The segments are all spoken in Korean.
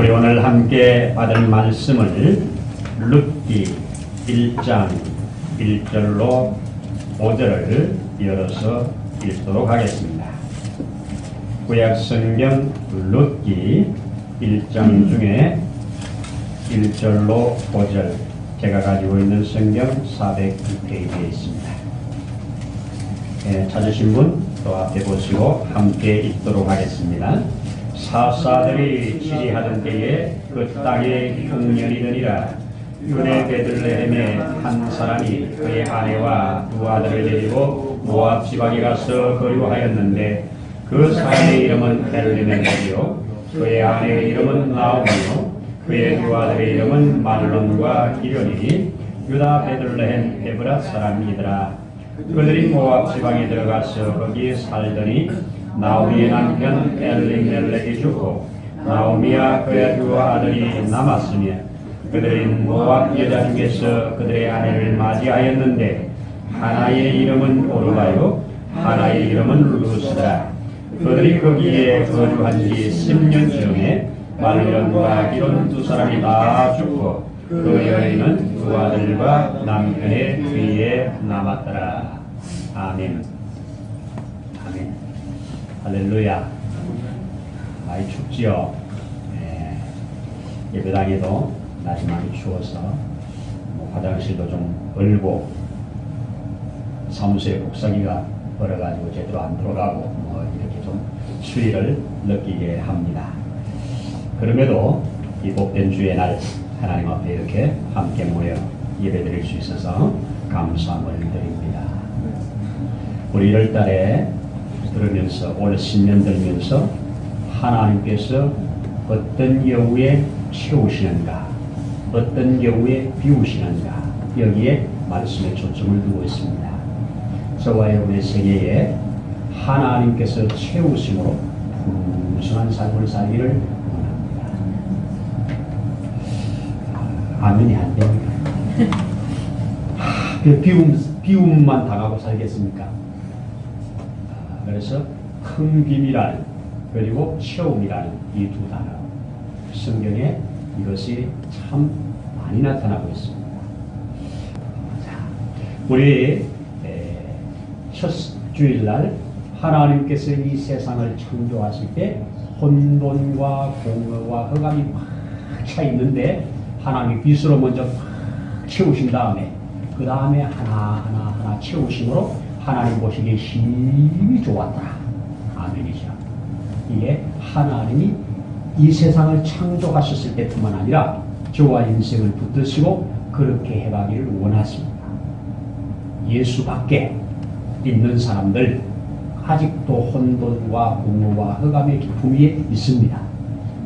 우리 오늘 함께 받은 말씀을 룻기 1장 1절로 5절을 이어서 읽도록 하겠습니다. 구약성경 룻기 1장 중에 1절로 5절, 제가 가지고 있는 성경 409페이지에 있습니다. 찾으신 분 또 앞에 보시고 함께 읽도록 하겠습니다. 사사들이 치리하던 때에 그 땅에 흉년이더니라. 그네 베들레헴에 한 사람이 그의 아내와 두 아들을 데리고 모압 지방에 가서 거류하였는데 그 사람의 이름은 엘리멜렉이요 그의 아내의 이름은 나오미요 그의 두 아들의 이름은 말론과 기련이 유다 베들레헴 에브라 사람이더라. 그들이 모압 지방에 들어가서 거기에 살더니 나오미의 남편 엘리멜렉이 죽고 나오미와 그의 두 아들이 남았으며 그들이 모압 여자 중에서 그들의 아내를 맞이하였는데 하나의 이름은 오르바요 하나의 이름은 루스라. 그들이 거기에 거주한 지 10년 중에 말론과 기론 두 사람이 다 죽고 그 여인은 두 아들과 남편의 뒤에 남았더라. 아멘. 아멘. 할렐루야. 많이 춥지요. 예배당에도 날이 많이 추워서 화장실도 좀 얼고 사무소에 복사기가 얼어가지고 제대로 안 들어가고 이렇게 좀 추위를 느끼게 합니다. 그럼에도 이 복된 주의 날 하나님 앞에 이렇게 함께 모여 예배드릴 수 있어서 감사함을 드립니다. 우리 1월달에 들으면서 올 신년 들면서 하나님께서 어떤 경우에 채우시는가, 어떤 경우에 비우시는가, 여기에 말씀에 초점을 두고 있습니다. 저와 여러분의 세계에 하나님께서 채우심으로 풍성한 삶을 살기를 아멘이 안 됩니다. 비움만 당하고 살겠습니까? 그래서 큰 빔이라는 그리고 채움이라는 이 두 단어 성경에 이것이 참 많이 나타나고 있습니다. 자, 우리 첫 주일날 하나님께서 이 세상을 창조하실 때 혼돈과 공허와 흑암이 막 차 있는데 하나님이 빛으로 먼저 채우신 다음에 그 다음에 하나 채우심으로 하나님 보시기에 힘이 좋았다. 아멘이죠. 이게 하나님이 이 세상을 창조하셨을 때뿐만 아니라 저와 인생을 붙드시고 그렇게 해가기를 원하십니다. 예수 밖에 있는 사람들 아직도 혼돈과 공허와 흑암의 깊음이 있습니다.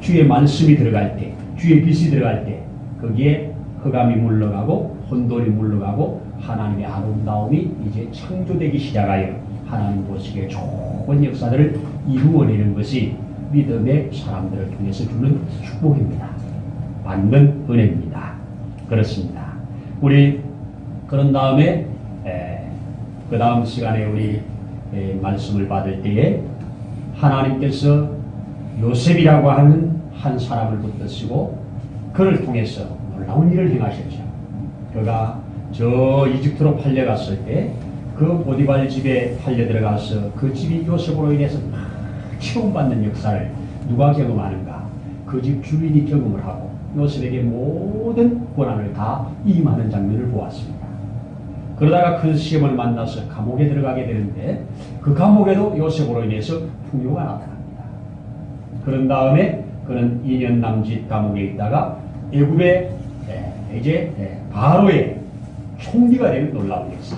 주의 말씀이 들어갈 때, 주의 빛이 들어갈 때 거기에 흑암이 물러가고 혼돈이 물러가고 하나님의 아름다움이 이제 창조되기 시작하여 하나님 보시기에 좋은 역사들을 이루어내는 것이 믿음의 사람들을 통해서 주는 축복입니다. 받는 은혜입니다. 그렇습니다. 우리 그런 다음에 그 다음 시간에 우리 말씀을 받을 때에 하나님께서 요셉이라고 하는 한 사람을 붙드시고 그를 통해서 놀라운 일을 행하셨죠. 그가 저 이집트로 팔려갔을 때 그 보디발 집에 팔려 들어가서 그 집이 요셉으로 인해서 막 채움받는 역사를 누가 경험하는가? 그 집 주인이 경험을 하고 요셉에게 모든 권한을 다 임하는 장면을 보았습니다. 그러다가 큰 시험을 만나서 감옥에 들어가게 되는데 그 감옥에도 요셉으로 인해서 풍요가 나타납니다. 그런 다음에 그는 2년 남짓 감옥에 있다가 애굽의 이제 바로의 총리가 되는 놀라운 역사.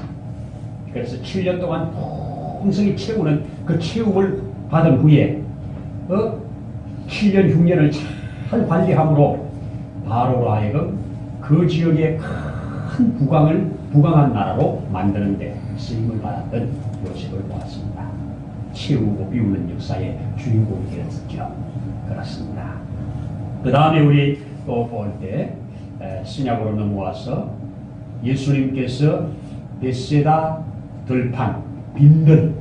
그래서 7년 동안 풍성히 채우는 그 채움을 받은 후에 7년 흉년을 잘 관리함으로 바로로 하여금 그 지역의 큰 부강한 나라로 만드는데 쓰임을 받았던 요셉을 보았습니다. 채우고 비우는 역사의 주인공이 되었죠. 그렇습니다. 그 다음에 우리 또 볼 때 신약으로 넘어와서 예수님께서 베세다 들판 빈들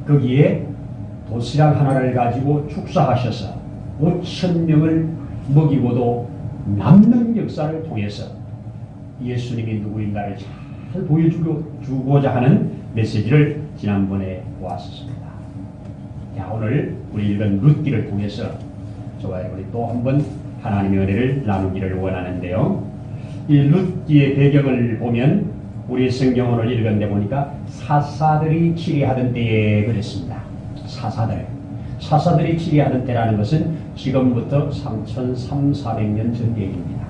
거기에 도시락 하나를 가지고 축사하셔서 5,000명을 먹이고도 남는 역사를 통해서 예수님이 누구인가를 잘 보여주고자 하는 메시지를 지난번에 보았습니다. 자, 오늘 우리 읽은 룻기를 통해서 저와 우리 또 한번 하나님의 은혜를 나누기를 원하는데요. 이 룻기의 배경을 보면 우리 성경을 읽은 데 보니까 사사들이 치리하던 때에 그랬습니다. 사사들이 치리하던 때라는 것은 지금부터 3,300~400년 전 얘기입니다.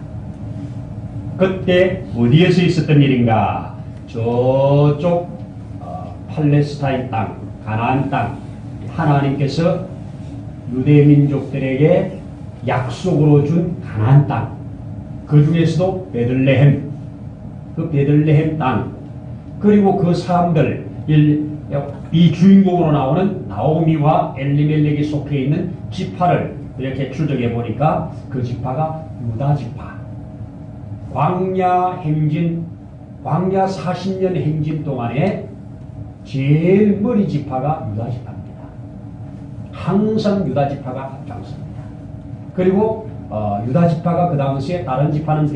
그때 어디에서 있었던 일인가? 저쪽 팔레스타인 땅, 가나안 땅, 하나님께서 유대 민족들에게 약속으로 준 가나안 땅, 그 중에서도 베들레헴, 그 베들레헴 땅, 그리고 그 사람들, 이 주인공으로 나오는 나오미와 엘리멜렉이 속해 있는 지파를 이렇게 추적해 보니까 그 지파가 유다 지파. 광야 40년 행진 동안에 제일 머리 지파가 유다 지파입니다. 항상 유다 지파가 앞장섭니다. 그리고 유다 지파가 그 당시에 다른 지파는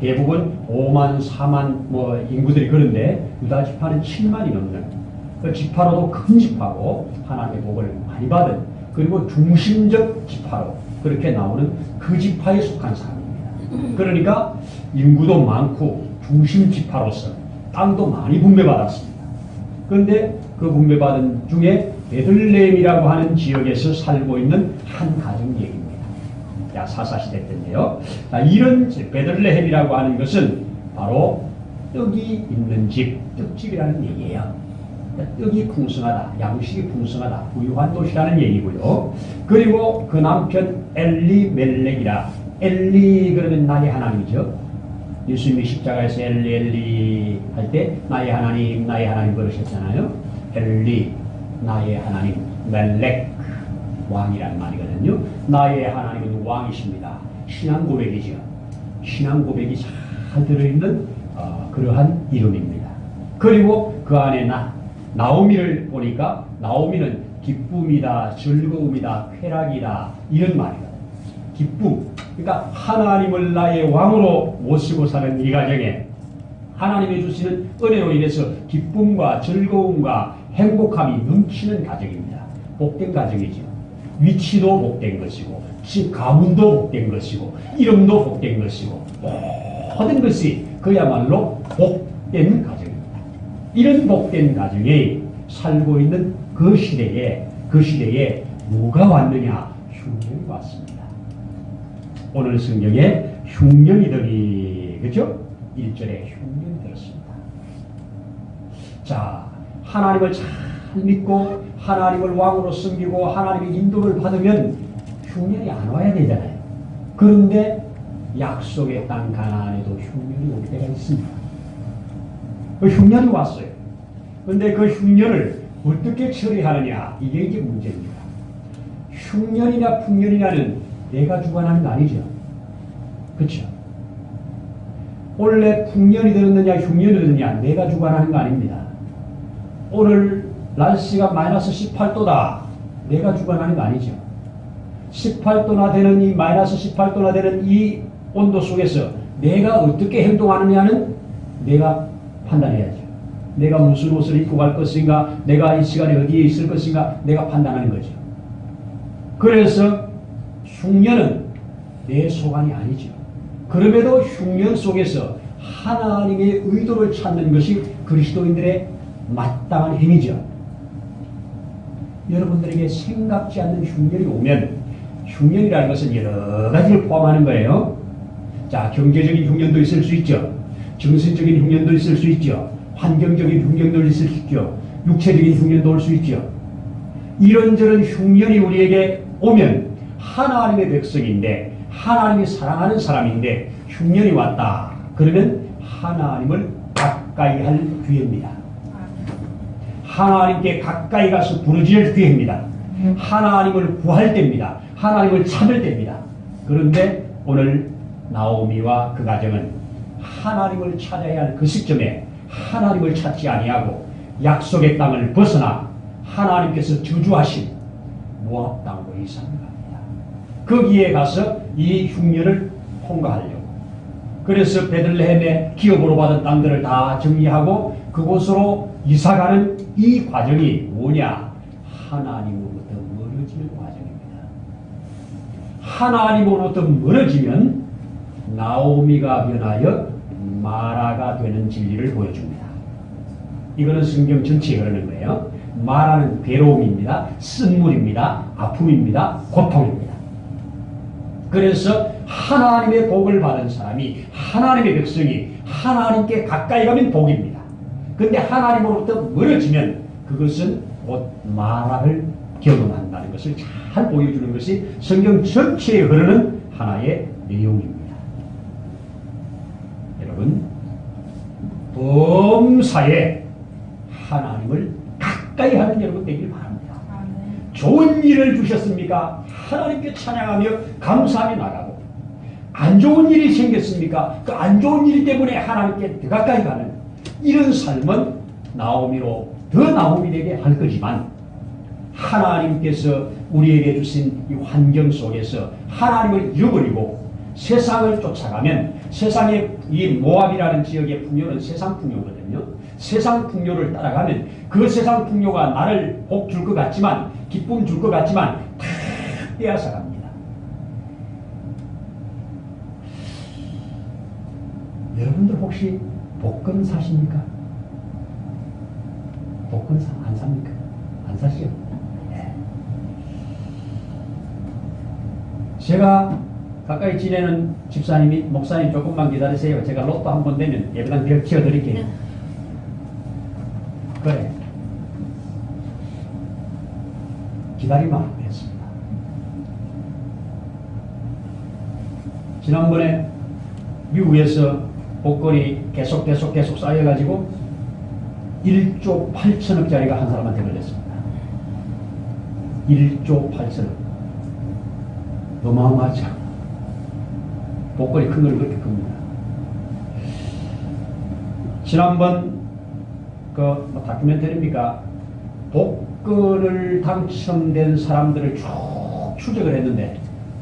대부분 5만, 4만 인구들이 그런데 유다 지파는 7만이 넘는 그 지파로도 큰 지파고 하나님의 복을 많이 받은 그리고 중심적 지파로 그렇게 나오는 그 지파에 속한 사람입니다. 그러니까 인구도 많고 중심 지파로서 땅도 많이 분배받았습니다. 그런데 그 분배받은 중에 베들레헴이라고 하는 지역에서 살고 있는 한 가정 얘기입니다. 사사시대 때인데요. 이런 베들레헴이라고 하는 것은 바로 떡이 있는 집, 떡집이라는 얘기예요. 떡이 풍성하다, 양식이 풍성하다, 부유한 도시라는 얘기고요. 그리고 그 남편 엘리멜렉이라, 엘리 그러면 나의 하나님이죠. 예수님이 십자가에서 엘리 할 때 나의 하나님 그러셨잖아요. 엘리, 나의 하나님, 멜렉 왕이란 말이거든요. 나의 하나님은 왕이십니다. 신앙 고백이죠. 신앙 고백이 잘 들어있는 그러한 이름입니다. 그리고 그 안에 나오미를 보니까 나오미는 기쁨이다, 즐거움이다, 쾌락이다 이런 말이거든요. 기쁨. 그러니까 하나님을 나의 왕으로 모시고 사는 이 가정에 하나님이 주시는 은혜로 인해서 기쁨과 즐거움과 행복함이 넘치는 가정입니다. 복된 가정이죠. 위치도 복된 것이고 가문도 복된 것이고 이름도 복된 것이고 모든 것이 그야말로 복된 가정입니다. 이런 복된 가정에 살고 있는 그 시대에 누가 왔느냐? 흉년이 왔습니다. 오늘 성경에 흉년이들이 그죠? 1절에 흉년이 들었습니다. 자, 하나님을 잘 믿고 하나님을 왕으로 섬기고 하나님의 인도를 받으면 흉년이 안 와야 되잖아요. 그런데 약속의 땅 가나안에도 흉년이 올 때가 있습니다. 그 흉년이 왔어요. 그런데 그 흉년을 어떻게 처리하느냐 이게 이제 문제입니다. 흉년이나 풍년이라는 내가 주관하는 거 아니죠. 그렇죠? 원래 풍년이 들었느냐 흉년이 들었느냐 내가 주관하는 거 아닙니다. 오늘 날씨가 마이너스 18도다. 내가 주관하는 거 아니죠. 18도나 되는 이 마이너스 18도나 되는 이 온도 속에서 내가 어떻게 행동하느냐는 내가 판단해야죠. 내가 무슨 옷을 입고 갈 것인가, 내가 이 시간에 어디에 있을 것인가, 내가 판단하는 거죠. 그래서 흉년은 내 소관이 아니죠. 그럼에도 흉년 속에서 하나님의 의도를 찾는 것이 그리스도인들의 마땅한 행위죠. 여러분들에게 생각지 않는 흉년이 오면 흉년이라는 것은 여러 가지를 포함하는 거예요. 자, 경제적인 흉년도 있을 수 있죠. 정신적인 흉년도 있을 수 있죠. 환경적인 흉년도 있을 수 있죠. 육체적인 흉년도 올 수 있죠. 이런저런 흉년이 우리에게 오면 하나님의 백성인데 하나님이 사랑하는 사람인데 흉년이 왔다. 그러면 하나님을 가까이 할 기회입니다. 하나님께 가까이 가서 부르짖을 기회입니다. 하나님을 구할 때입니다. 하나님을 찾을 때입니다. 그런데 오늘 나오미와 그 가정은 하나님을 찾아야 할 그 시점에 하나님을 찾지 아니하고 약속의 땅을 벗어나 하나님께서 저주하신 모압 땅으로 이사를 갑니다. 거기에 가서 이 흉년을 통과하려고. 그래서 베들레헴의 기업으로 받은 땅들을 다 정리하고 그곳으로 이사가는 이 과정이 뭐냐? 하나님으로부터 멀어지는 과정입니다. 하나님으로부터 멀어지면 나오미가 변하여 마라가 되는 진리를 보여줍니다. 이거는 성경 전체에 흐르는 거예요. 마라는 괴로움입니다. 쓴물입니다. 아픔입니다. 고통입니다. 그래서 하나님의 복을 받은 사람이, 하나님의 백성이 하나님께 가까이 가면 복입니다. 그런데 하나님으로부터 멀어지면 그것은 곧 마라를 경험한다는 것을 잘 보여주는 것이 성경 전체에 흐르는 하나의 내용입니다. 여러분, 범사에 하나님을 가까이 하는 여러분 되길 바랍니다. 좋은 일을 주셨습니까? 하나님께 찬양하며 감사하며 나가고, 안 좋은 일이 생겼습니까? 그 안 좋은 일 때문에 하나님께 더 가까이 가는 이런 삶은 나오미로 더 나오미 되게 할 거지만, 하나님께서 우리에게 주신 이 환경 속에서 하나님을 잃어버리고 세상을 쫓아가면, 세상의 이 모압이라는 지역의 풍요는 세상 풍요거든요. 세상 풍요를 따라가면 그 세상 풍요가 나를 복 줄 것 같지만, 기쁨 줄 것 같지만 다 빼앗아 갑니다. 여러분들 혹시 복권 사십니까? 복권 안 삽니까? 안 사시죠? 네. 제가 가까이 지내는 집사님이, 목사님 조금만 기다리세요. 제가 로또 한 번 되면 예배당 벽 치워드릴게요. 그래. 기다리면 안 됐습니다. 지난번에 미국에서 복권이 계속 쌓여가지고 1조 8천억짜리가 한 사람한테 걸렸습니다. 1조 8천억. 어마어마하죠. 복권이 큰 걸 그렇게 큽니다. 지난번 그 다큐멘터리입니까? 복권을 당첨된 사람들을 쭉 추적을 했는데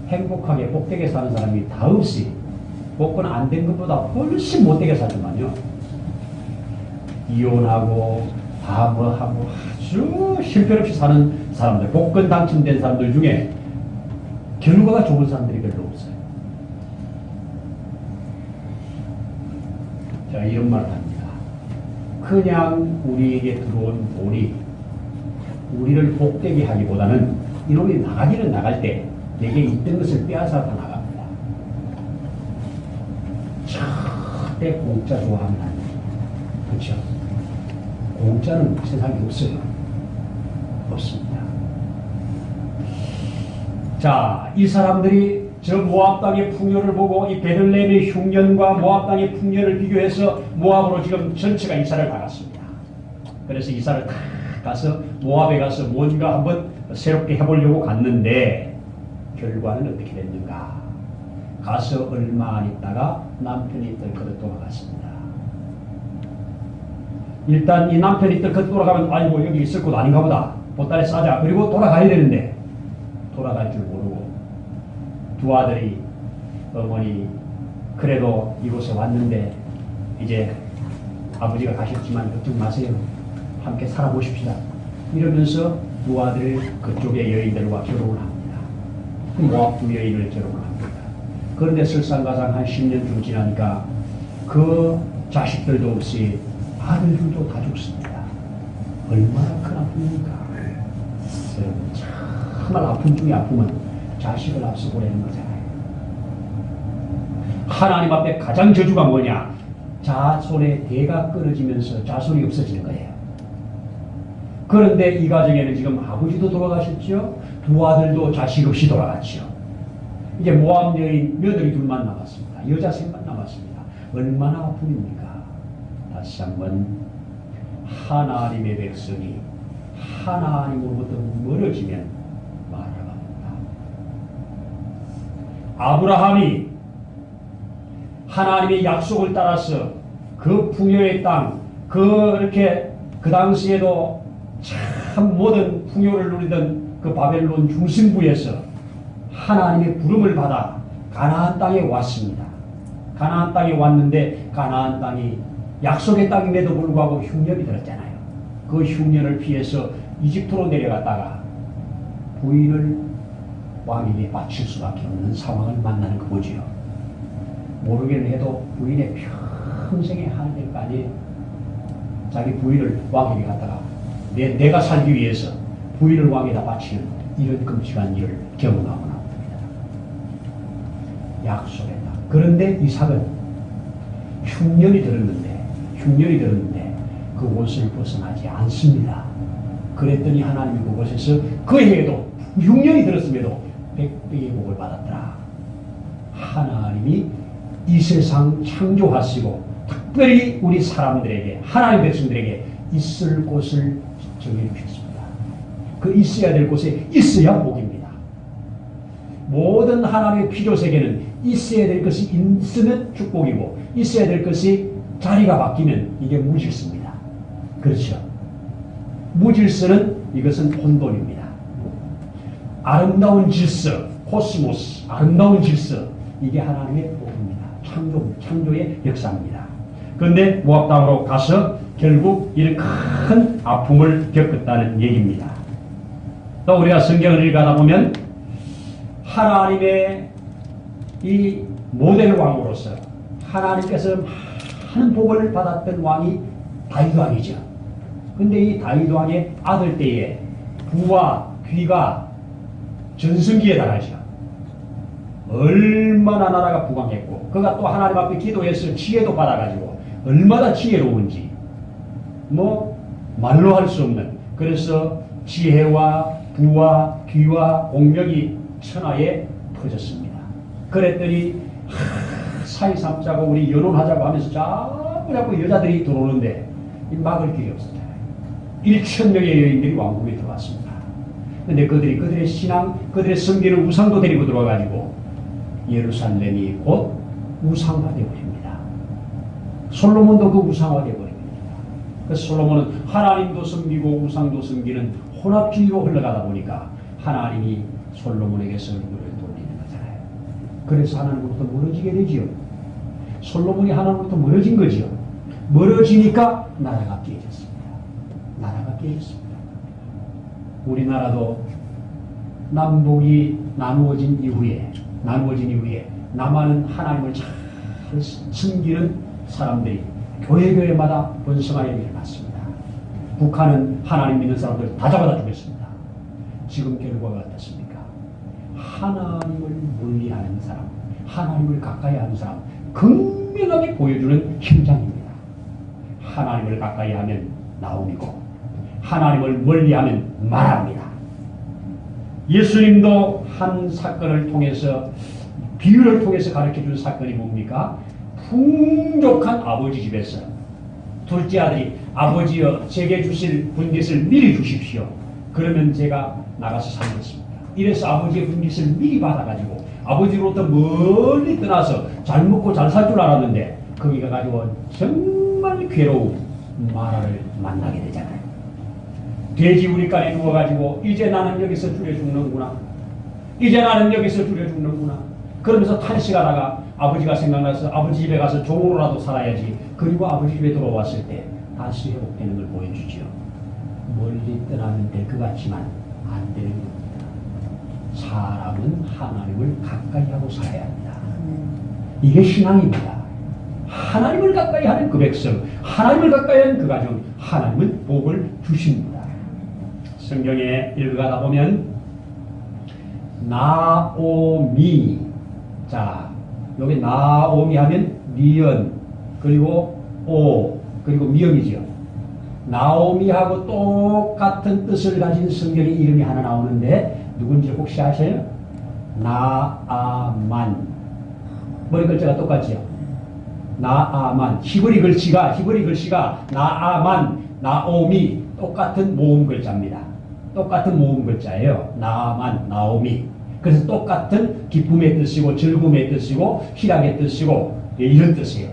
행복하게 복되게 사는 사람이 다 없이 복권 안 된 것보다 훨씬 못되게 살더만요. 이혼하고 다 뭐하고 아주 실패없이 사는 사람들, 복권 당첨된 사람들 중에 결과가 좋은 사람들이 별로 없어요. 자, 이런 말을 합니다. 그냥 우리에게 들어온 돈이 우리를 복되게 하기보다는 이놈이 나가기는 나갈 때 내게 있던 것을 빼앗아 다 나갑니다. 절대 공짜 좋아하면 안 돼요. 그렇죠? 공짜는 세상에 없어요. 없습니다. 자, 이 사람들이 저 모압 땅의 풍요를 보고 이 베들레헴의 흉년과 모압 땅의 풍요를 비교해서 모압으로 지금 전체가 이사를 나갔습니다. 그래서 이사를 다 가서 모압에 가서 뭔가 한번 새롭게 해보려고 갔는데 결과는 어떻게 됐는가? 가서 얼마 안 있다가 남편이 덜커덕 돌아갔습니다. 일단 이 남편이 덜커덕 돌아가면 아이고 여기 있을 곳 아닌가 보다. 보따리 싸자. 그리고 돌아가야 되는데 돌아갈 줄 모르고 두 아들이 어머니 그래도 이곳에 왔는데 이제 아버지가 가셨지만 걱정 마세요. 함께 살아보십시다. 이러면서 두 아들 그쪽의 여인들과 결혼을 합니다. 모압 두 여인을 결혼을 합니다. 그런데 설상가상 한 10년쯤 지나니까 그 자식들도 없이 아들들도 다 죽습니다. 얼마나 큰 아픔입니까? 정말 아픔 중에 아픔은 자식을 앞서보내는 거잖아요. 하나님 앞에 가장 저주가 뭐냐? 자손의 대가 끊어지면서 자손이 없어지는 거예요. 그런데 이 가정에는 지금 아버지도 돌아가셨죠. 두 아들도 자식 없이 돌아갔죠. 이제 모압 여인 며느리 둘만 남았습니다. 여자 셋만 남았습니다. 얼마나 아픔입니까? 다시 한번 하나님의 백성이 하나님으로부터 멀어지면 말아갑니다. 아브라함이 하나님의 약속을 따라서 그 풍요의 땅, 그렇게 그 당시에도 참 모든 풍요를 누리던 그 바벨론 중심부에서 하나님의 부름을 받아 가나안 땅에 왔습니다. 가나안 땅에 왔는데 가나안 땅이 약속의 땅임에도 불구하고 흉년이 들었잖아요. 그 흉년을 피해서 이집트로 내려갔다가 부인을 왕에게 바칠 수밖에 없는 상황을 만나는 거지요. 모르기는 해도 부인의 평생에 하는 일까지 자기 부인을 왕에게 갖다가 내가 살기 위해서 부인을 왕에다 바치는 이런 끔찍한 일을 경험하고 나옵니다. 약속의 땅. 그런데 이삭은 흉년이 들었는데 그곳을 벗어나지 않습니다. 그랬더니 하나님이 그곳에서 그에게도 흉년이 들었음에도 백배의 복을 받았더라. 하나님이 이 세상 창조하시고 특별히 우리 사람들에게 하나님 백성들에게 있을 곳을 정해주셨습니다. 그 있어야 될 곳에 있어야 복입니다. 모든 하나님의 필요세계는 있어야 될 것이 있으면 축복이고 있어야 될 것이 자리가 바뀌면 이게 무질서입니다. 그렇죠. 무질서는 이것은 혼돈입니다. 아름다운 질서, 코스모스, 아름다운 질서, 이게 하나님의 복입니다. 창조의 역사입니다. 그런데 모압 땅으로 가서 결국 이런 큰 아픔을 겪었다는 얘기입니다. 또 우리가 성경을 읽어가다 보면 하나님의 이 모델 왕으로서 하나님께서 많은 복을 받았던 왕이 다윗 왕이죠. 근데 이 다윗 왕의 아들 때에 부와 귀가 전성기에 달하죠. 얼마나 나라가 부강했고 그가 또 하나님 앞에 기도해서 지혜도 받아가지고 얼마나 지혜로운지 말로 할 수 없는, 그래서 지혜와 부와 귀와 공명이 천하에 퍼졌습니다. 그랬더니 사이 삼자고 우리 연혼하자고 하면서 자꾸 여자들이 들어오는데 막을 길이 없었잖아요. 1,000명의 여인들이 왕궁에 들어왔습니다. 근데 그들의 신앙, 그들의 섬기는 우상도 데리고 들어와가지고 예루살렘이 곧 우상화되어 버립니다. 솔로몬도 그 우상화되어 버립니다. 그래서 솔로몬은 하나님도 섬기고 우상도 섬기는 혼합주의로 흘러가다 보니까 하나님이 솔로몬에게서 얼굴을 돌리는 거잖아요. 그래서 하나님으로부터 멀어지게 되지요. 솔로몬이 하나님으로부터 멀어진 거지요. 멀어지니까 나라가 깨졌습니다. 나라가 깨졌습니다. 우리나라도 남북이 나누어진 이후에 남한은 하나님을 잘 섬기는 사람들이 교회마다 번성하는 일을 봤습니다. 북한은 하나님 믿는 사람들 다 잡아다 주겠습니다. 지금 결과가 어떻습니까? 하나님을 멀리하는 사람, 하나님을 가까이 하는 사람 극명하게 보여주는 현장입니다. 하나님을 가까이 하면 나옴이고 하나님을 멀리하면 말합니다. 예수님도 한 사건을 통해서, 비유를 통해서 가르쳐준 사건이 뭡니까? 풍족한 아버지 집에서 둘째 아들이 아버지여 제게 주실 분깃을 미리 주십시오. 그러면 제가 나가서 살겠습니다. 이래서 아버지의 분깃을 미리 받아가지고 아버지로부터 멀리 떠나서 잘 먹고 잘 살 줄 알았는데 거기 가가지고 정말 괴로운 마라를 만나게 되잖아요. 돼지 우리간에 누워가지고 이제 나는 여기서 줄여 죽는구나. 이제 나는 여기서 줄여 죽는구나. 그러면서 탄식하다가 아버지가 생각나서 아버지 집에 가서 종으로라도 살아야지. 그리고 아버지 집에 돌아왔을 때 다시 회복되는 걸 보여주지요. 멀리 떠나면 될 것 같지만 안 되는 겁니다. 사람은 하나님을 가까이 하고 살아야 합니다. 이게 신앙입니다. 하나님을 가까이 하는 그 백성, 하나님을 가까이 하는 그 가정, 하나님은 복을 주십니다. 성경에 읽어가다 보면 나오미, 자 여기 나오미 하면 니은 그리고 오 그리고 미음이죠. 나오미하고 똑같은 뜻을 가진 성경의 이름이 하나 나오는데 누군지 혹시 아세요? 나아만. 머리 글자가 똑같죠. 나아만. 히브리 글씨가 나아만, 나오미 똑같은 모음 글자입니다. 똑같은 모음 글자예요. 나아만, 나오미. 그래서 똑같은 기쁨의 뜻이고 즐거움의 뜻이고 희락의 뜻이고 이런 뜻이에요.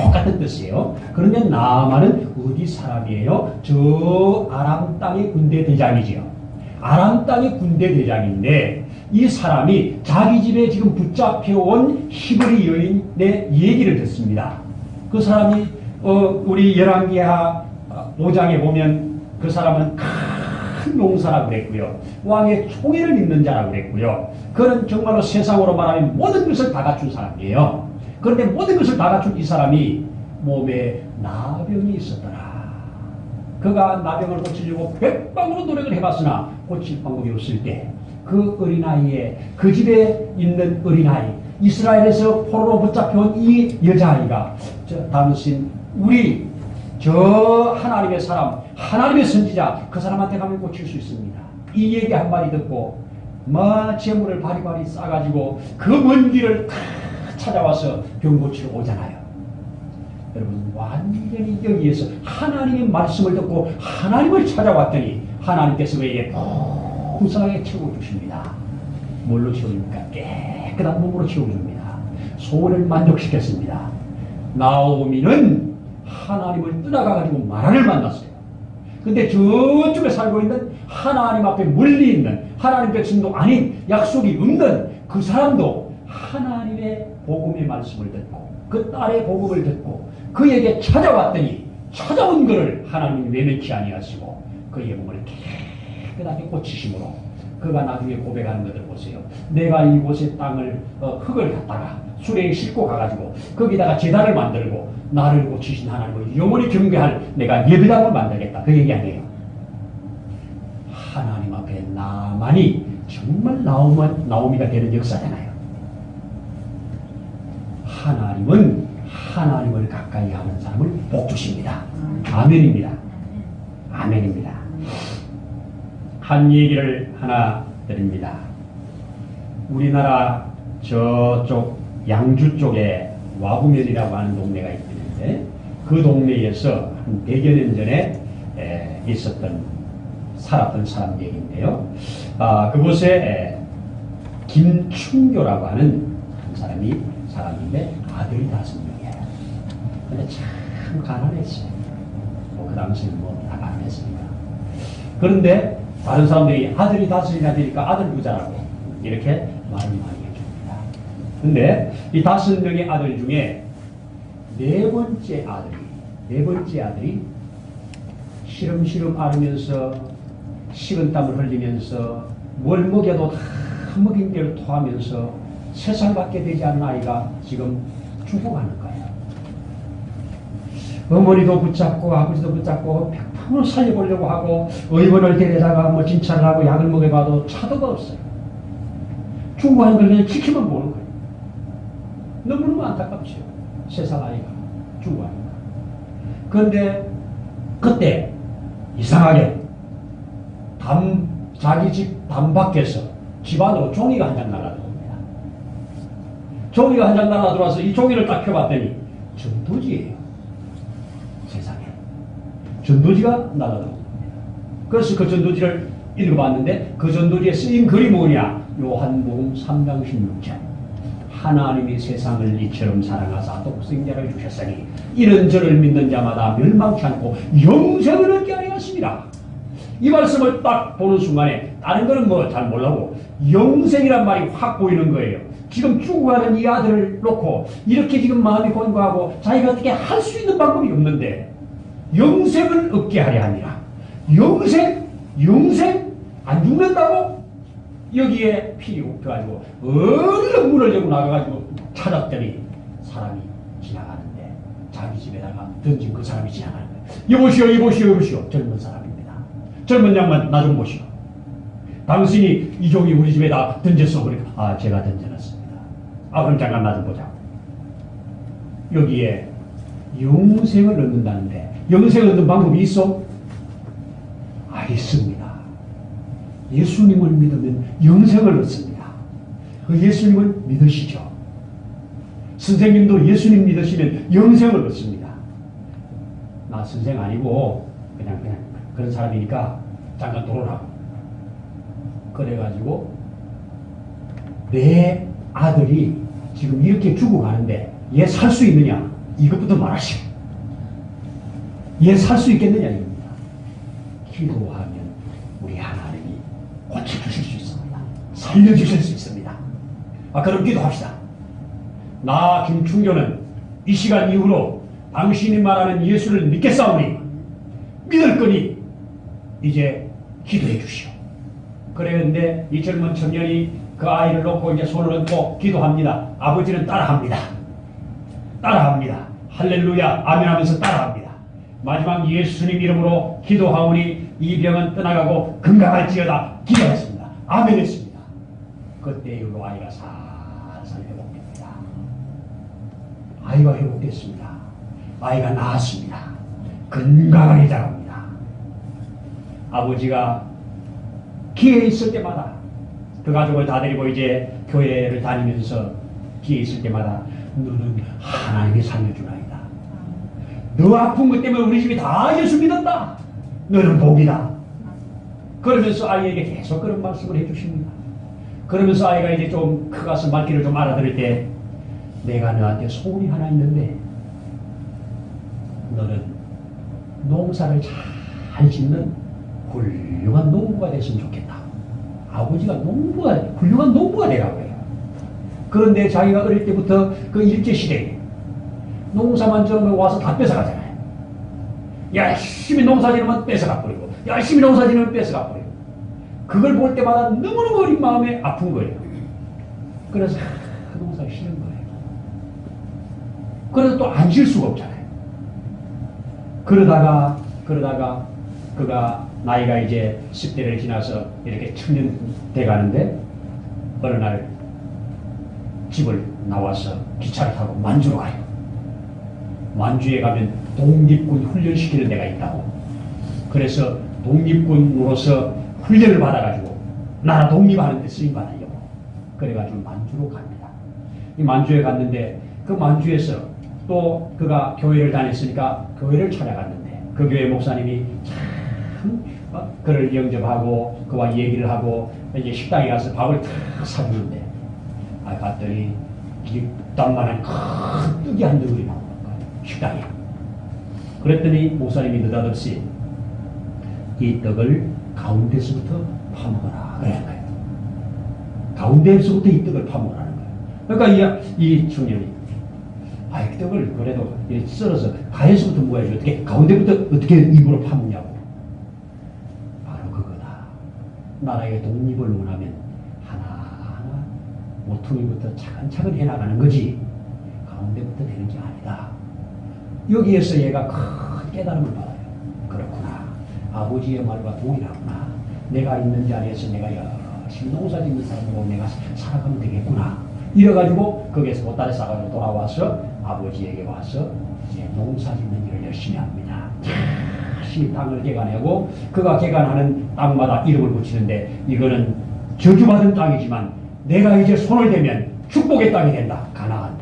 똑같은 뜻이에요. 그러면 나아만은 어디 사람이에요? 저 아람 땅의 군대 대장이지요. 아람 땅의 군대 대장인데 이 사람이 자기 집에 지금 붙잡혀온 히브리 여인의 얘기를 듣습니다. 그 사람이 우리 열왕기하 5장에 보면 그 사람은 큰 용사라고 그랬고요. 왕의 총애를 입는 자라고 그랬고요. 그는 정말로 세상으로 말하면 모든 것을 다 갖춘 사람이에요. 그런데 모든 것을 다 갖춘 이 사람이 몸에 나병이 있었더라. 그가 나병을 고치려고 백방으로 노력을 해봤으나 고칠 방법이 없을 때 그 어린아이에 그 집에 있는 어린아이 이스라엘에서 포로로 붙잡혀온 이 여자아이가 당신 우리 저 하나님의 사람 하나님의 선지자 그 사람한테 가면 고칠 수 있습니다. 이 얘기 한마디 듣고 재물을 바리바리 싸가지고 그 먼 길을 다 찾아와서 병 고치러 오잖아요. 여러분 완전히 여기에서 하나님의 말씀을 듣고 하나님을 찾아왔더니 하나님께서 그에게 풍성하게 채워주십니다. 뭘로 채워줍니까? 깨끗한 몸으로 채워줍니다. 소원을 만족시켰습니다. 나오미는 하나님을 떠나가가지고 마라를 만났어요. 근데 저쪽에 살고 있는 하나님 앞에 멀리 있는 하나님 백성도 아닌 약속이 없는 그 사람도 하나님의 복음의 말씀을 듣고 그 딸의 복음을 듣고 그에게 찾아왔더니 찾아온 그를 하나님이 외면치 아니하시고 그의 몸을 깨끗하게 고치심으로 그가 나중에 고백하는 것을 보세요. 내가 이곳의 땅을 흙을 갖다가 수레에 싣고 가가지고 거기다가 제단을 만들고 나를 고치신 하나님을 영원히 경배할 내가 예배당을 만들겠다. 그 얘기 아니에요. 하나님 앞에 나만이 정말 나오미가 되는 역사잖아요. 하나님은 하나님을 가까이 하는 사람을 복 주십니다. 아멘입니다. 아멘입니다. 한 얘기를 하나 드립니다. 우리나라 저쪽 양주 쪽에 와구면이라고 하는 동네가 있는데 그 동네에서 한 100여 년 전에 살았던 사람 얘기인데요. 그곳에 김충교라고 하는 한 사람이 사람인데 아들이 5명이에요. 근데 참 가난했어요. 그 당시에는 다 가난했으니까. 그런데 다른 사람들이 아들이 5이나 되니까 아들 부자라고 이렇게 말을 많이 해줍니다. 근데 이 5명의 아들 중에 네 번째 아들이 시름시름 앓으면서 식은땀을 흘리면서 뭘 먹여도 다 먹인 대로 토하면서 3살밖에 되지 않은 아이가 지금 죽어가는 거예요. 어머니도 붙잡고 아버지도 붙잡고 백방으로 살려보려고 하고 의원을 데려다가 진찰을 하고 약을 먹여봐도 차도가 없어요. 죽어가는 걸 그냥 지켜만 보는 거예요. 너무너무 안타깝죠. 3살 아이가 죽어가는 거예요. 그런데 그때 이상하게 자기 집 담 밖에서 집 안으로 종이가 한 장 날아들어옵니다. 종이가 한 장 날아들어와서 이 종이를 딱 펴봤더니 전도지예요. 세상에. 전도지가 날아들어옵니다. 그래서 그 전도지를 읽어봤는데 그 전도지에 쓰인 글이 뭐냐? 요한복음 3장 16절. 하나님이 세상을 이처럼 사랑하사 독생자를 주셨으니 이는 저를 믿는 자마다 멸망치 않고 영생을 얻게 하려 하십니다. 이 말씀을 딱 보는 순간에 다른 거는 잘 몰라고 영생이란 말이 확 보이는 거예요. 지금 죽어가는 이 아들을 놓고 이렇게 지금 마음이 곤고하고 자기가 어떻게 할 수 있는 방법이 없는데 영생을 얻게 하려 하니라. 영생 안 죽는다고? 여기에 필이 없어가지고 얼른 문을 열고 나가가지고 찾았더니 사람이 지나가는데 자기 집에다가 던진 그 사람이 지나가는 거예요. 여보시오 젊은 사람입니다. 젊은 양반 나 좀 보시오. 당신이 이 종이 우리 집에다 던졌어. 그러니까 제가 던져놨습니다. 그럼 잠깐 나 좀 보자. 여기에 영생을 얻는다는데 영생을 얻는 방법이 있어? 있습니다. 예수님을 믿으면 영생을 얻습니다. 그 예수님을 믿으시죠. 선생님도 예수님 믿으시면 영생을 얻습니다. 나 선생 아니고 그냥 그런 사람이니까 잠깐 돌아라. 그래가지고 내 아들이 지금 이렇게 죽어가는데 얘 살 수 있느냐? 이것부터 말하시오. 얘 살 수 있겠느냐 이겁니다. 기도하면 우리 하나님이 고쳐주실 수 있습니다. 살려주실 수 있습니다. 그럼 기도합시다. 나 김충교는 이 시간 이후로 당신이 말하는 예수를 믿겠사오니 믿을 거니 이제 기도해 주시오. 그랬는데 이 젊은 청년이 그 아이를 놓고 이제 손을 얹고 기도합니다. 아버지는 따라합니다. 따라합니다. 할렐루야 아멘 하면서 따라합니다. 마지막 예수님 이름으로 기도하오니 이 병은 떠나가고 건강할지어다 기도했습니다. 아멘 했습니다. 그때 이후로 아이가 살살 회복됩니다. 아이가 회복됐습니다. 아이가 나았습니다. 건강하게 자랍니다. 아버지가 기회 있을 때마다 그 가족을 다 데리고 이제 교회를 다니면서 기회 있을 때마다 너는 하나님이 살려주나이다. 너 아픈 것 때문에 우리 집이 다 예수 믿었다. 너는 복이다. 그러면서 아이에게 계속 그런 말씀을 해주십니다. 그러면서 아이가 이제 좀 커가서 말귀를 좀 알아들을 때 내가 너한테 소원이 하나 있는데 너는 농사를 잘 짓는 훌륭한 농부가 됐으면 좋겠다. 아버지가 훌륭한 농부가 되라고 해요. 그런데 자기가 어릴 때부터 그 일제시대에 농사만 지으면 와서 다 뺏어가잖아요. 열심히 농사 지으면 뺏어가 버리고 열심히 농사 지으면 뺏어가 버리고 그걸 볼 때마다 너무너무 어린 마음에 아픈 거예요. 그래서 농사가 싫은 거예요. 그래서 또 안 질 수가 없잖아요. 그러다가 그가 나이가 이제 10대를 지나서 이렇게 청년 돼 가는데 어느 날 집을 나와서 기차를 타고 만주로 가요. 만주에 가면 독립군 훈련시키는 데가 있다고. 그래서 독립군으로서 훈련을 받아가지고 나라 독립하는 데 쓰임받으려고 그래가지고 만주로 갑니다. 이 만주에 갔는데 그 만주에서 또 그가 교회를 다녔으니까 교회를 찾아갔는데 그 교회 목사님이 참 그를 영접하고 그와 얘기를 하고 이제 식당에 가서 밥을 탁 사주는데 봤더니 땀만한 큰 떡이 한 덩어리 나오는 거예요. 식당에. 그랬더니 목사님이 느닷없이 이 떡을 가운데서부터 파먹어라 그러는 거예요. 가운데서부터 이 떡을 파먹으라는 거예요. 그러니까 이 청년이 이 떡을 그래도 썰어서 가에서부터 먹어야지 어떻게 가운데부터 어떻게 입으로 파먹냐고. 바로 그거다. 나라의 독립을 원하면 하나하나 모퉁이부터 차근차근 해나가는 거지 가운데부터 되는 게 아니다. 여기에서 얘가 큰 깨달음을 받아요. 그렇구나. 아버지의 말과 동일하구나. 내가 있는 자리에서 내가 열심히 농사 짓는 사람으로 내가 살아가면 되겠구나. 이래가지고 거기에서 보따리 싸가지고 돌아와서 아버지에게 와서 이제 농사 짓는 일을 열심히 합니다. 열심히 땅을 개간하고 그가 개간하는 땅마다 이름을 붙이는데 이거는 저주받은 땅이지만 내가 이제 손을 대면 축복의 땅이 된다. 가나안.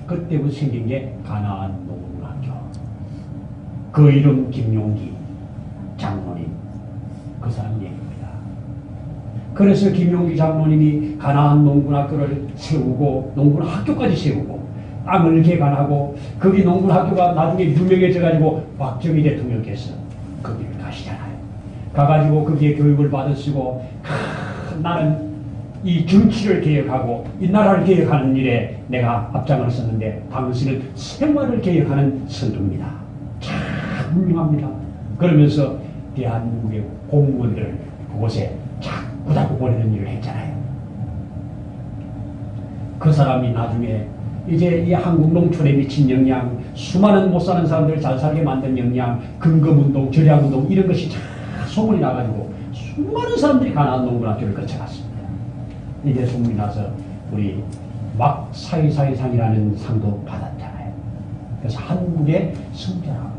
그때부터 생긴 게 가나안 농군학교. 그 이름 김용기 장로님. 그 사람 얘기입니다. 그래서 김용기 장로님이 가나안 농군학교를 세우고 농군학교까지 세우고 땅을 개간하고 거기 농군학교가 나중에 유명해져가지고 박정희 대통령께서 거기를 가시잖아요. 가가지고 거기에 교육을 받으시고 나는 이 정치를 개혁하고 이 나라를 개혁하는 일에 내가 앞장을 섰는데 당신은 생활을 개혁하는 선두입니다. 참 훌륭합니다. 그러면서 대한민국의 공무원들을 그곳에 자꾸 보내는 일을 했잖아요. 그 사람이 나중에 이제 이 한국 농촌에 미친 영향, 수많은 못 사는 사람들을 잘 살게 만든 영향, 금검운동, 절약운동 이런 것이 다 소문이 나가지고 수많은 사람들이 가나안 농군학교를 거쳐갔습니다. 이제 소문이 나서 우리 막 사회상이라는 상도 받았잖아요. 그래서 한국의 성자라고,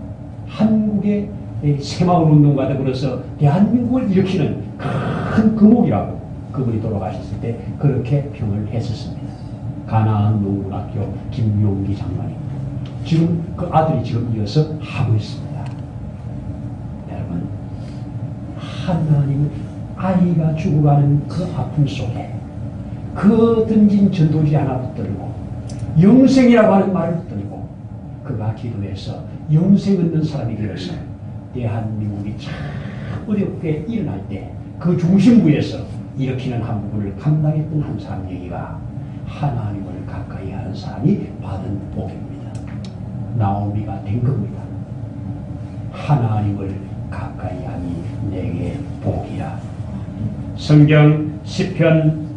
한국의 새마을 운동가도 그래서 대한민국을 일으키는 큰 금옥이라고 그분이 돌아가셨을 때 그렇게 평을 했었습니다. 가나안 농군학교 김용기 장로님. 지금 그 아들이 지금 이어서 하고 있습니다. 여러분, 하나님은 아이가 죽어가는 그 아픔 속에 그 던진 전도지 하나 붙들고 영생이라고 하는 말을 붙들고 그가 기도해서 영생 얻는 사람이 되어서 대한민국이 참 어렵게 일어날 때 그 중심부에서 일으키는 한 부분을 감당했던 한 사람 얘기가 하나님을 가까이 하는 사람이 받은 복입니다. 나오미가 된 겁니다. 하나님을 가까이 하니 내게 복이라. 성경 시편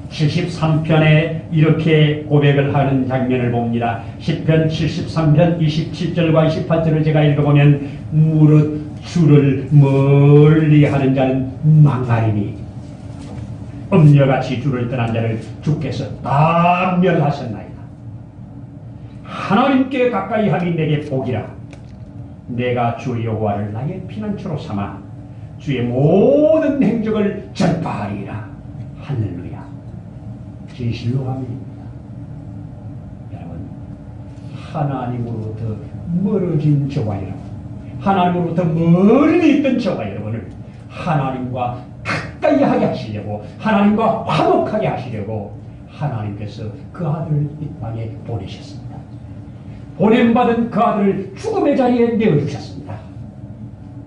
73편에 이렇게 고백을 하는 장면을 봅니다. 시편 73편 27절과 28절을 제가 읽어보면 무릇 주를 멀리 하는 자는 망하리니 음녀같이 주를 떠난 자를 주께서 다 멸하셨나이다. 하나님께 가까이 하니 내게 복이라. 내가 주 여호와를 나의 피난처로 삼아 주의 모든 행적을 전파하리라. 할렐루야. 진실로 아멘입니다. 여러분, 하나님으로부터 멀어진 저와 여러분, 하나님으로부터 멀리 있던 저와 여러분을 하나님과 가까이 하게 하시려고, 하나님과 화목하게 하시려고 하나님께서 그 아들을 이 땅에 보내셨습니다. 보냄받은 그 아들을 죽음의 자리에 내어주셨습니다.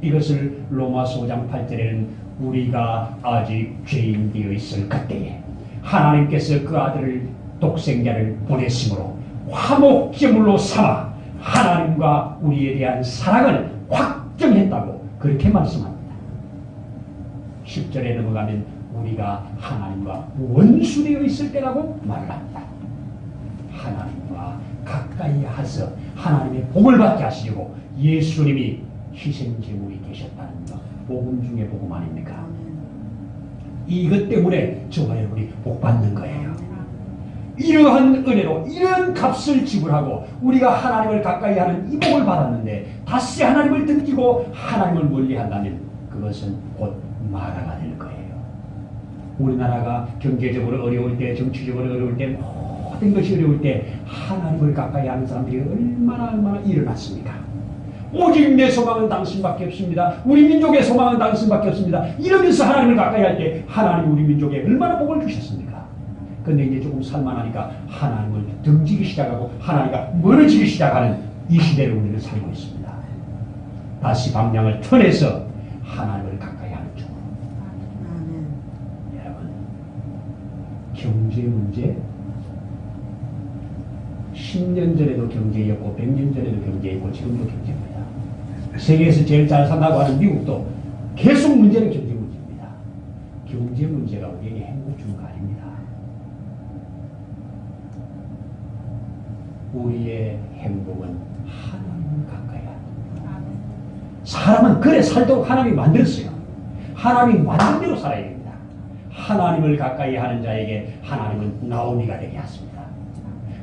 이것을 로마서 5장 8절에는 우리가 아직 죄인 되어 있을 그때에 하나님께서 그 아들을 독생자를 보냈으므로 화목제물로 삼아 하나님과 우리에 대한 사랑을 확정했다고 그렇게 말씀합니다. 10절에 넘어가면 우리가 하나님과 원수되어 있을 때라고 말합니다. 하나님과 가까이 하서 하나님의 복을 받게 하시려고 예수님이 희생제물이 되셨다는 것, 복음 중에 복음 아닙니까? 이것 때문에 저와 여러분이 복 받는 거예요. 이러한 은혜로 이런 값을 지불하고 우리가 하나님을 가까이 하는 이 복을 받았는데 다시 하나님을 등지고 하나님을 멀리한다면 그것은 곧 마라가 될 거예요. 우리나라가 경제적으로 어려울 때, 정치적으로 어려울 때, 모든 것이 어려울 때 하나님을 가까이 하는 사람들이 얼마나 일어났습니까? 오직 내 소망은 당신밖에 없습니다. 우리 민족의 소망은 당신밖에 없습니다. 이러면서 하나님을 가까이 할 때 하나님 우리 민족에 얼마나 복을 주셨습니까? 근데 이제 조금 살만하니까 하나님을 등지기 시작하고 하나님과 멀어지기 시작하는 이 시대를 우리는 살고 있습니다. 다시 방향을 턴해서 하나님을 가까이 하는 쪽으로. 여러분, 경제 문제 10년 전에도 경제였고 100년 전에도 경제였고 지금도 경제입니다. 세계에서 제일 잘 산다고 하는 미국도 계속 문제는 경제 문제입니다. 경제 문제가 우리에게 행복 주는 거 아닙니다. 우리의 행복은 하나님을 가까이 하는 겁니다. 사람은 그래 살도록 하나님이 만들었어요. 하나님이 만든 대로 살아야 됩니다. 하나님을 가까이 하는 자에게 하나님은 나오미가 되게 하십니다.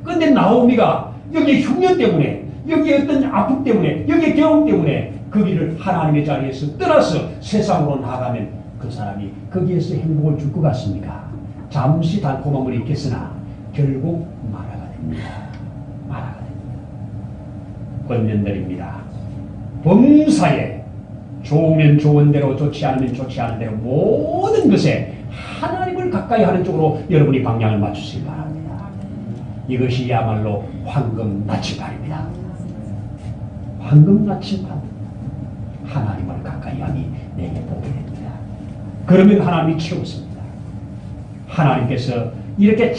그런데 나오미가 여기에 흉년 때문에, 여기에 어떤 아픔 때문에, 여기에 경험 때문에 그 길을 하나님의 자리에서 떠나서 세상으로 나가면 그 사람이 거기에서 행복을 줄 것 같습니까? 잠시 달콤함을 잊겠으나 결국 마라가 됩니다. 마라가 됩니다. 권면드립니다. 범사에 좋으면 좋은 대로, 좋지 않으면 좋지 않은 대로 모든 것에 하나님을 가까이 하는 쪽으로 여러분이 방향을 맞추시기 바랍니다. 이것이야말로 황금 나침반입니다. 황금 나침반. 하나님을 가까이 하니 내게 복이 됩니다. 그러면 하나님이 채우십니다. 하나님께서 이렇게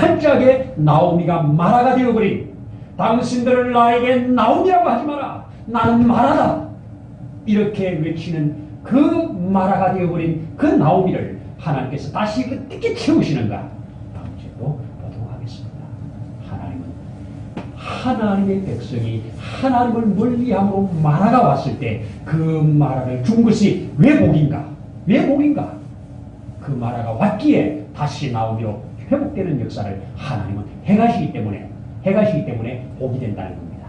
철저하게 나오미가 마라가 되어버린, 당신들을 나에게 나오미라고 하지 마라, 나는 마라다, 이렇게 외치는 그 마라가 되어버린 그 나오미를 하나님께서 다시 어떻게 채우시는가, 다음 주에도 보도록 하겠습니다. 하나님은 하나님의 백성이 하나님을 멀리함으로 마라가 왔을 때 그 마라를 준 것이 왜 복인가? 왜 복인가? 그 마라가 왔기에 다시 나오미로 회복되는 역사를 하나님은 행하시기 때문에 복이 된다는 겁니다.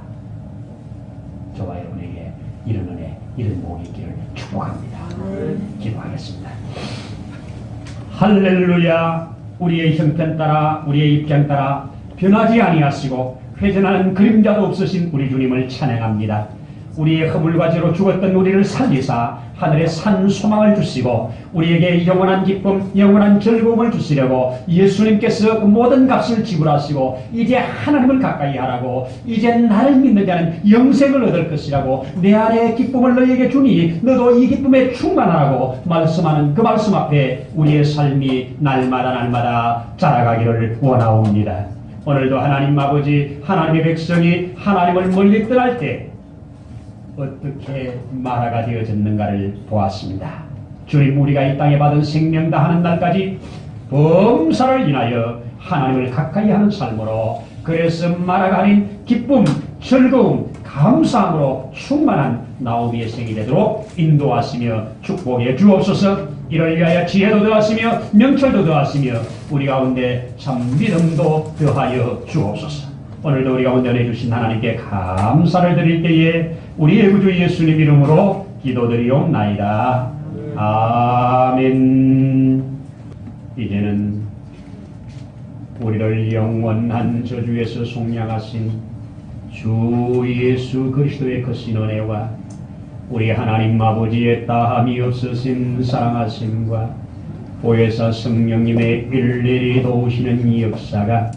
저와 여러분에게 이런 은혜, 이런 복이 있기를 축복합니다. 기도하겠습니다. 할렐루야. 우리의 형편 따라, 우리의 입장 따라 변하지 아니하시고 회전하는 그림자도 없으신 우리 주님을 찬양합니다. 우리의 허물과 죄로 죽었던 우리를 살리사 하늘의 산 소망을 주시고 우리에게 영원한 기쁨, 영원한 즐거움을 주시려고 예수님께서 그 모든 값을 지불하시고 이제 하나님을 가까이 하라고, 이제 나를 믿는 자는 영생을 얻을 것이라고, 내 안에 기쁨을 너희에게 주니 너도 이 기쁨에 충만하라고 말씀하는 그 말씀 앞에 우리의 삶이 날마다 자라가기를 원하옵니다. 오늘도 하나님 아버지, 하나님의 백성이 하나님을 멀리 떠날 때 어떻게 마라가 되어졌는가를 보았습니다. 주님, 우리가 이 땅에 받은 생명 다하는 날까지 범사를 인하여 하나님을 가까이 하는 삶으로, 그래서 마라가 아닌 기쁨, 즐거움, 감사함으로 충만한 나오미의 생이 되도록 인도하시며 축복해 주옵소서. 이를 위하여 지혜도 더하시며 명철도 더하시며 우리 가운데 참 믿음도 더하여 주옵소서. 오늘도 우리 가운데 내주신 하나님께 감사를 드릴 때에 우리의 구주 예수님 이름으로 기도드리옵나이다. 아멘. 이제는 우리를 영원한 저주에서 속량하신 주 예수 그리스도의 크신 은혜와 우리 하나님 아버지의 따함이 없으신 사랑하심과 보혜사 성령님의 일일이 도우시는 이 역사가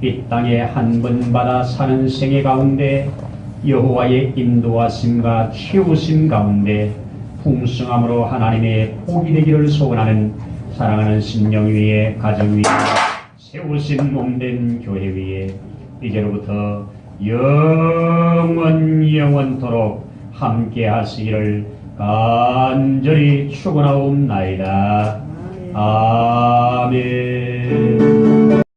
이 땅에 한 번 받아 사는 생애 가운데 여호와의 인도하심과 채우심 가운데 풍성함으로 하나님의 복이 되기를 소원하는 사랑하는 심령 위에, 가정 위에, 세우신 몸된 교회 위에 이제로부터 영원토록 함께 하시기를 간절히 축원하옵나이다. 아멘.